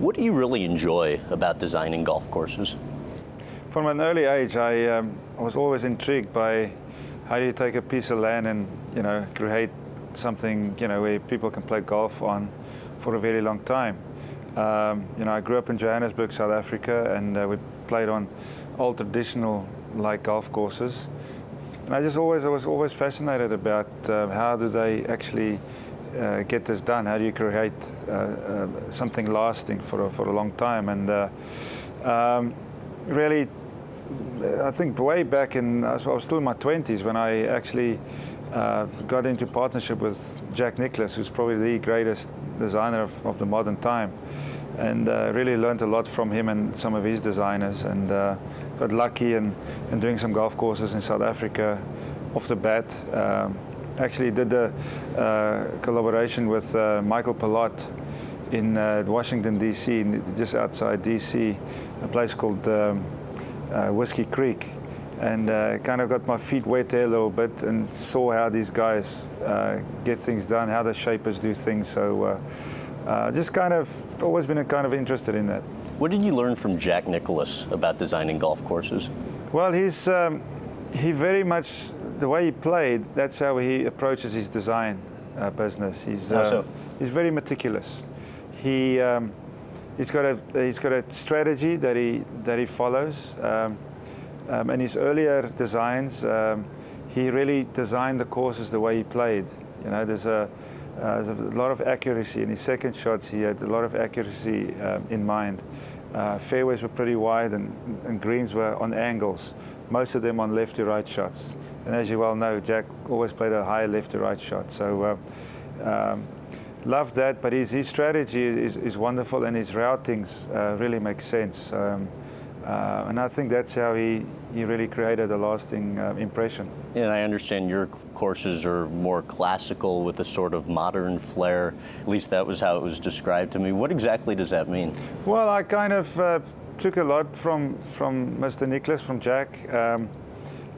What do you really enjoy about designing golf courses? From an early age, I was always intrigued by how do you take a piece of land and create something where people can play golf on for a very long time. I grew up in Johannesburg, South Africa, and we played on old traditional like golf courses. And I was always fascinated about how do they actually get this done? How do you create something lasting for a long time? And really, I think way back I was still in my 20s when I actually got into partnership with Jack Nicklaus, who's probably the greatest designer of the modern time, and really learned a lot from him and some of his designers, and got lucky in doing some golf courses in South Africa off the bat. Actually did a collaboration with Michael Pallot in Washington, D.C., just outside D.C., a place called Whiskey Creek, and kind of got my feet wet there a little bit and saw how these guys get things done, how the shapers do things. So just kind of always been kind of interested in that. What did you learn from Jack Nicklaus about designing golf courses? Well, he very much, the way he played, that's how he approaches his design business. He's very meticulous. He's got a strategy that he follows. In his earlier designs, he really designed the courses the way he played. There's a lot of accuracy in his second shots. He had a lot of accuracy in mind. Fairways were pretty wide and greens were on angles, most of them on left to right shots. And as you well know, Jack always played a high left to right shot. So love that, but his strategy is wonderful, and his routings really make sense. And I think that's how he really created a lasting impression. And I understand your courses are more classical with a sort of modern flair. At least that was how it was described to me. What exactly does that mean? Well, I kind of took a lot from Mr. Nicklaus, from Jack,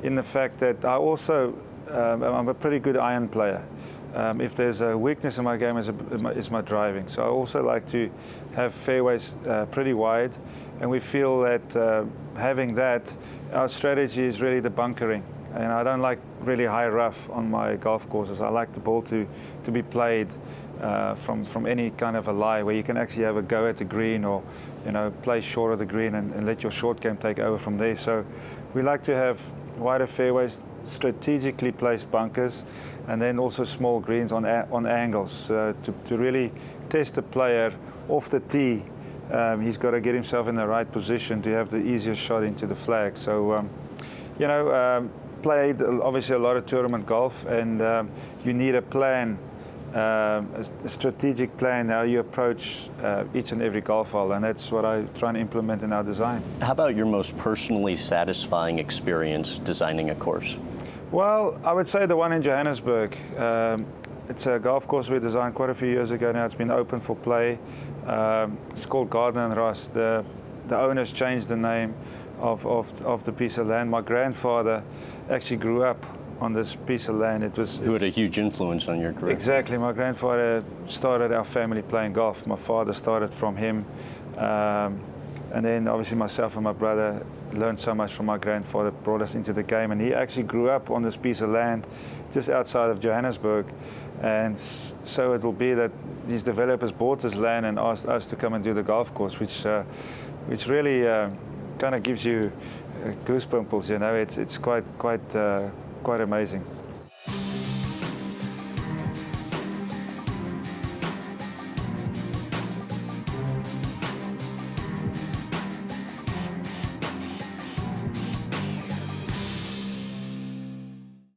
in the fact that I also, I'm a pretty good iron player. If there's a weakness in my game, is my driving. So I also like to have fairways pretty wide, and we feel that having that, our strategy is really the bunkering. And I don't like really high rough on my golf courses. I like the ball to be played from any kind of a lie, where you can actually have a go at the green, or play short of the green and let your short game take over from there. So we like to have wider fairways, strategically placed bunkers, and then also small greens on angles to really test the player off the tee. He's got to get himself in the right position to have the easiest shot into the flag. So, played obviously a lot of tournament golf, and you need a plan, a strategic plan how you approach each and every golf hole, and that's what I try and implement in our design. How about your most personally satisfying experience designing a course? Well, I would say the one in Johannesburg. It's a golf course we designed quite a few years ago now. It's been open for play. It's called Gardner and Ross. The owners changed the name of the piece of land. My grandfather actually grew up on this piece of land. Who had a huge influence on your career. Exactly. My grandfather started our family playing golf. My father started from him. And then obviously myself and my brother learned so much from my grandfather, brought us into the game. And he actually grew up on this piece of land just outside of Johannesburg. And so it will be that these developers bought this land and asked us to come and do the golf course, which really kind of gives you goosebumps. It's quite amazing.